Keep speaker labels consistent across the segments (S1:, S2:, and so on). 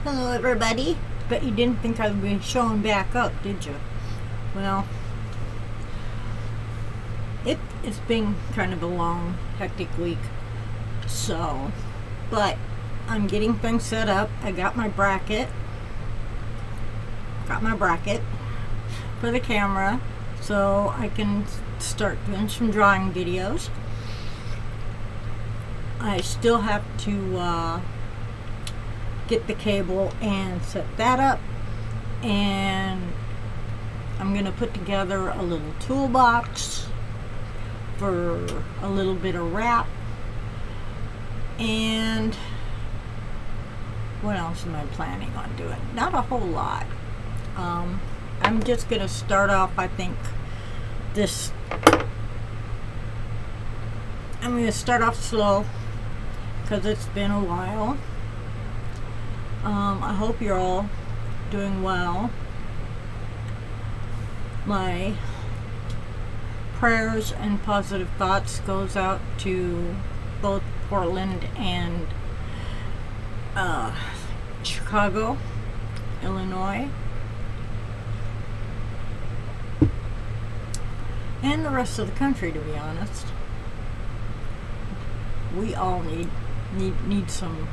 S1: Hello everybody. Bet you didn't think I'd be showing back up, did you? Well, it's been kind of a long, hectic week. But I'm getting things set up. I got my bracket. For the camera so I can start doing some drawing videos. I still have to get the cable and set that up, and I'm gonna put together a little toolbox for a little bit of wrap. And what else am I planning on doing? Not a whole lot. I'm just gonna start off, I think I'm gonna start off slow because it's been a while. I hope you're all doing well. My prayers and positive thoughts goes out to both Portland and Chicago, Illinois, and the rest of the country, to be honest. We all need some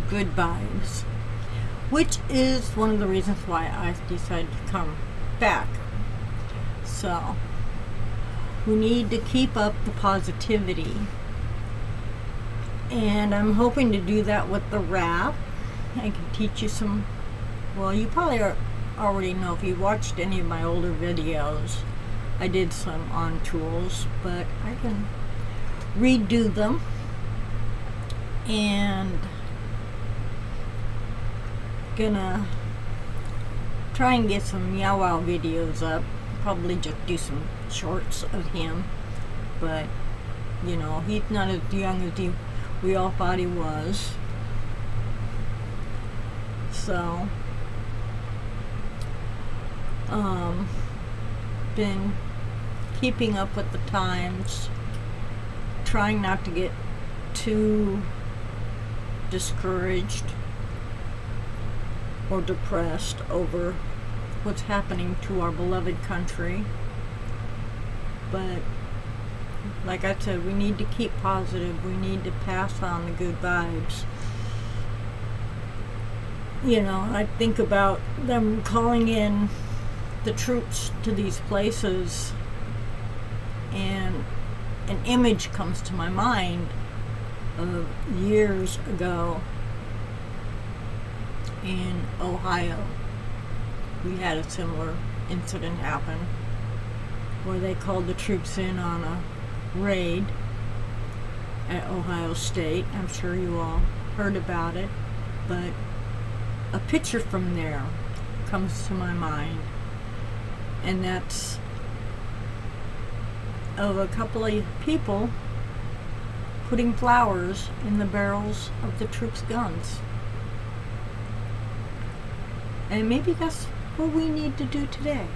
S1: good vibes, which is one of the reasons why I decided to come back. So we need to keep up the positivity, and I'm hoping to do that with the wrap. I can teach you some, well, you probably already know if you watched any of my older videos. I did some on tools, but I can redo them. And gonna try and get some MeowWow videos up. Probably just do some shorts of him, but you know, he's not as young as we all thought he was. So been keeping up with the times, trying not to get too discouraged or depressed over what's happening to our beloved country. But like I said, we need to keep positive. We need to pass on the good vibes. You know, I think about them calling in the troops to these places, and an image comes to my mind of years ago in Ohio. We had a similar incident happen where they called the troops in on a raid at Ohio State. I'm sure you all heard about it, but a picture from there comes to my mind, and that's of a couple of people putting flowers in the barrels of the troops' guns. And maybe that's what we need to do today.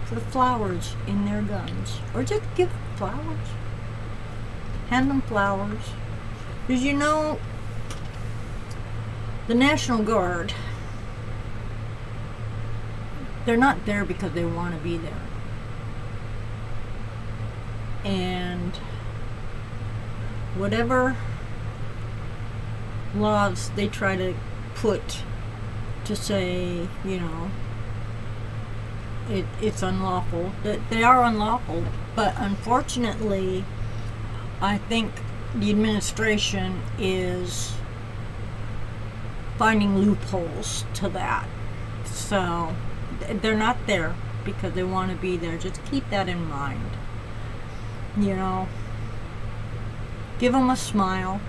S1: Put flowers in their guns. Or just give them flowers. Hand them flowers. Because you know, the National Guard, they're not there because they want to be there. And whatever laws they try to put to say, you know, it's unlawful, that they are unlawful. But unfortunately, I think the administration is finding loopholes to that. So they're not there because they want to be there. Just keep that in mind. You know, give them a smile.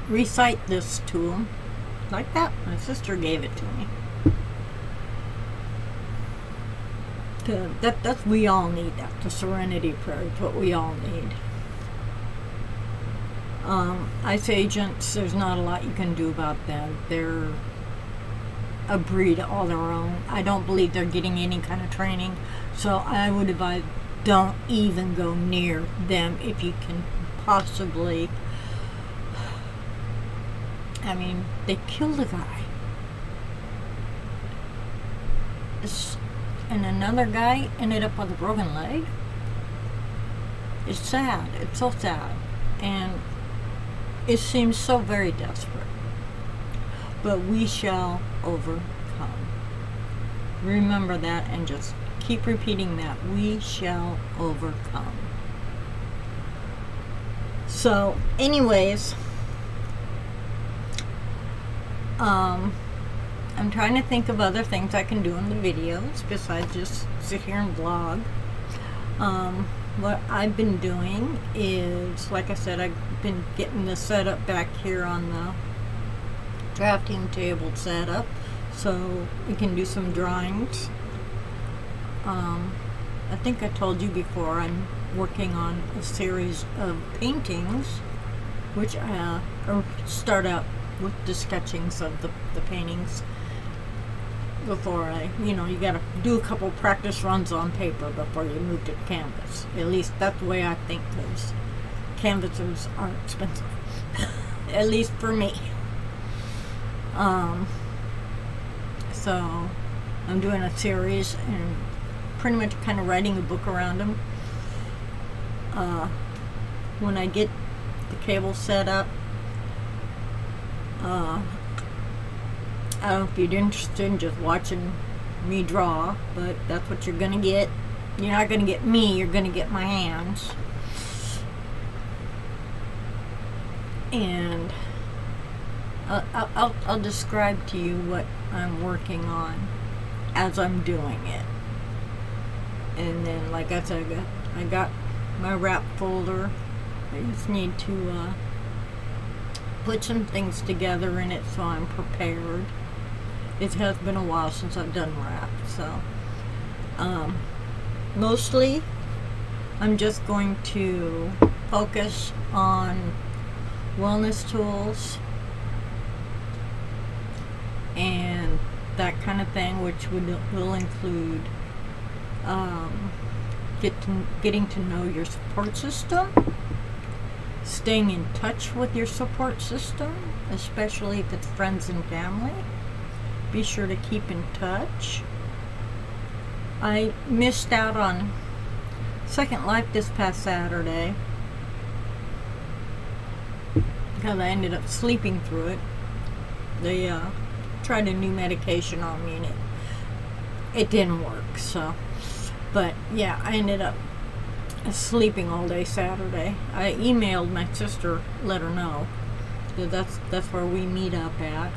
S1: Recite this to them. Like that. My sister gave it to me. That's we all need that. The Serenity Prayer is what we all need. ICE agents, there's not a lot you can do about them. They're a breed all their own. I don't believe they're getting any kind of training, so I would advise don't even go near them if you can possibly, I mean, they killed a guy. And another guy ended up with a broken leg. It's sad. It's so sad. And it seems so very desperate. But we shall overcome. Remember that and just keep repeating that. We shall overcome. So, anyways, I'm trying to think of other things I can do in the videos besides just sit here and vlog. What I've been doing is, like I said, I've been getting the setup back here on the drafting table setup so we can do some drawings. I think I told you before I'm working on a series of paintings, which start out with the sketchings of the paintings before you gotta do a couple practice runs on paper before you move to canvas. At least that's the way I think, because canvases are expensive. At least for me. So I'm doing a series and pretty much kind of writing a book around them. When I get the cable set up, I don't know if you're interested in just watching me draw, but that's what you're gonna get. You're not gonna get me, you're gonna get my hands. And I'll describe to you what I'm working on as I'm doing it. And then, like I said, I got my wrap folder. I just need to put some things together in it so I'm prepared. It has been a while since I've done wrap, so mostly I'm just going to focus on wellness tools and that kind of thing, which will include getting to know your support system, staying in touch with your support system, especially if it's friends and family. Be sure to keep in touch. I missed out on Second Life this past Saturday because I ended up sleeping through it. They tried a new medication on me and it didn't work, so. But yeah, I ended up sleeping all day Saturday. I emailed my sister, let her know. That's where we meet up at.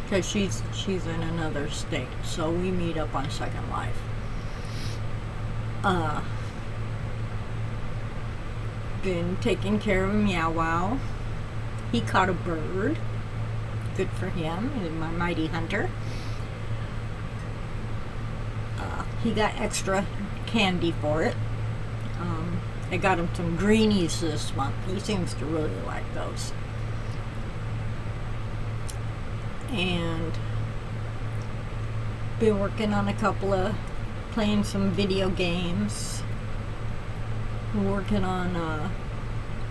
S1: Because she's in another state, so we meet up on Second Life. Been taking care of MeowWow. He caught a bird. Good for him. He's my mighty hunter. He got extra candy for it. I got him some greenies this month. He seems to really like those. And been working on playing some video games. Working on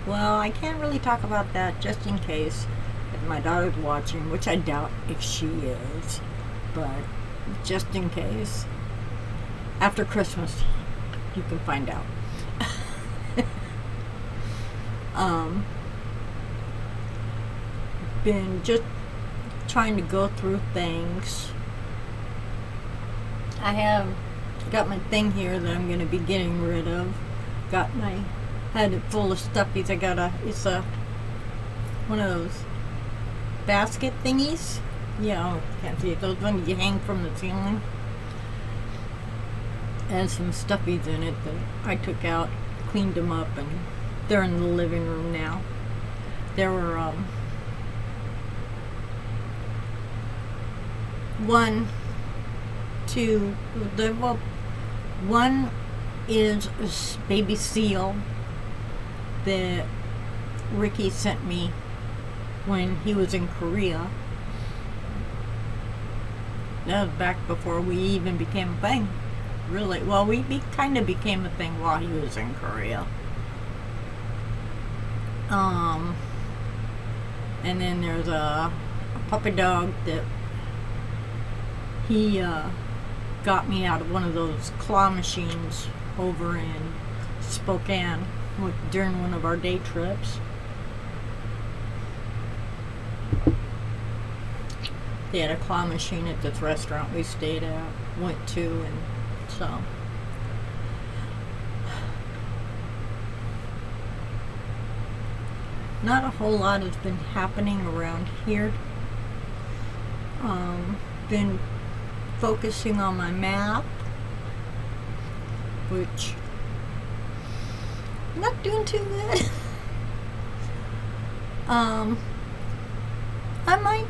S1: well, I can't really talk about that just in case if my daughter's watching, which I doubt if she is, but just in case. After Christmas, you can find out. Been just trying to go through things. I have got my thing here that I'm going to be getting rid of. Had it full of stuffies. It's one of those basket thingies. Yeah, can't see it. Those ones you hang from the ceiling. And some stuffies in it that I took out, cleaned them up, and they're in the living room now. There were one is a baby seal that Ricky sent me when he was in Korea. That was back before we even became a thing. really, well, we kind of became a thing while he was in Korea. And then there's a puppy dog that he got me out of one of those claw machines over in Spokane during one of our day trips. They had a claw machine at this restaurant we stayed at, went to, and so. Not a whole lot has been happening around here. Been focusing on my math, which I'm not doing too good.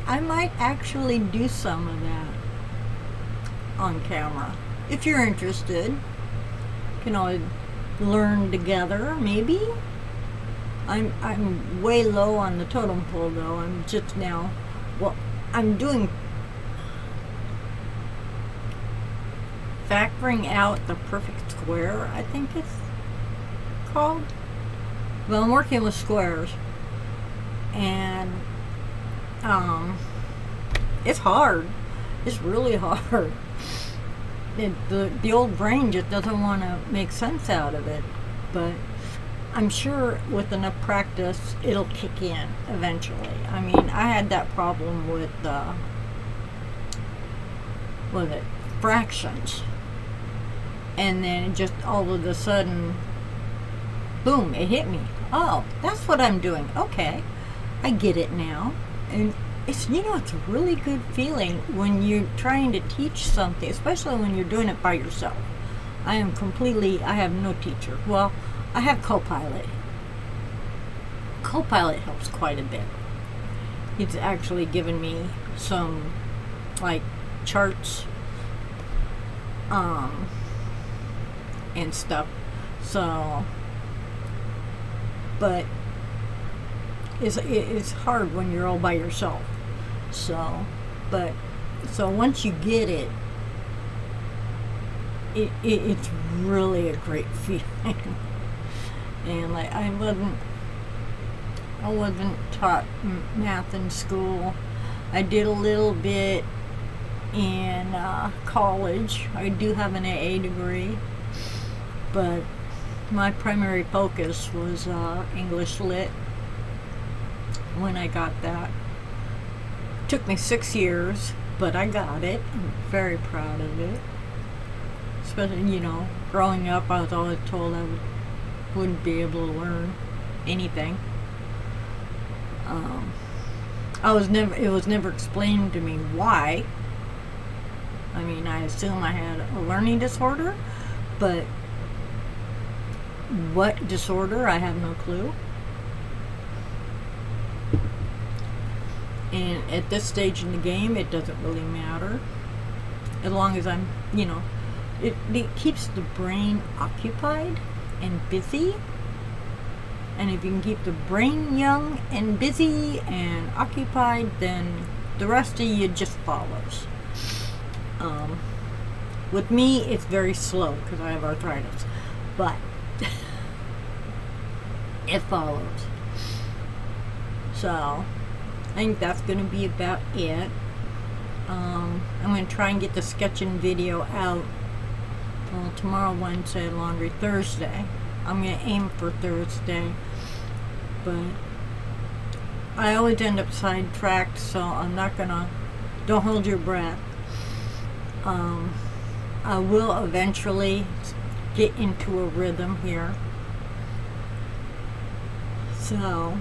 S1: I might actually do some of that on camera. If you're interested, you can always learn together, maybe. I'm way low on the totem pole though. I'm just now, well, I'm doing factoring out the perfect square, I think it's called. Well, I'm working with squares, and it's hard. It's really hard. The old brain just doesn't want to make sense out of it, but I'm sure with enough practice it'll kick in eventually. I mean, I had that problem with fractions, and then just all of a sudden, boom, it hit me. Oh, that's what I'm doing. Okay, I get it now. And it's, it's a really good feeling when you're trying to teach something, especially when you're doing it by yourself. I have no teacher. Well, I have Copilot. Copilot helps quite a bit. It's actually given me some, like, charts, and stuff. So, but it's hard when you're all by yourself. So once you get it, it's really a great feeling. And like, I wasn't taught math in school. I did a little bit in college. I do have an AA degree, but my primary focus was English Lit when I got that. Took me 6 years, but I got it. I'm very proud of it. Especially, growing up, I was always told I wouldn't be able to learn anything. It was never explained to me why. I mean, I assume I had a learning disorder, but what disorder, I have no clue. And at this stage in the game, it doesn't really matter. As long as I'm, it keeps the brain occupied and busy. And if you can keep the brain young and busy and occupied, then the rest of you just follows. With me, it's very slow because I have arthritis, but it follows. So I think that's going to be about it. I'm going to try and get the sketching video out. Well, tomorrow, Wednesday, laundry Thursday. I'm going to aim for Thursday, but I always end up sidetracked, so I'm not going to, don't hold your breath. I will eventually get into a rhythm here. So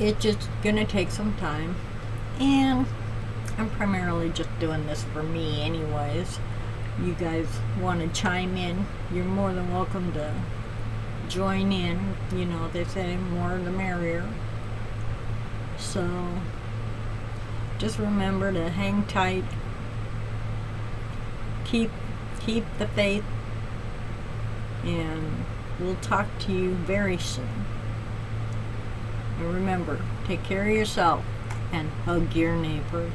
S1: it's just going to take some time, and I'm primarily just doing this for me anyways. You guys want to chime in, you're more than welcome to join in. They say more the merrier. So just remember to hang tight, keep the faith, and we'll talk to you very soon. And remember, take care of yourself and hug your neighbor.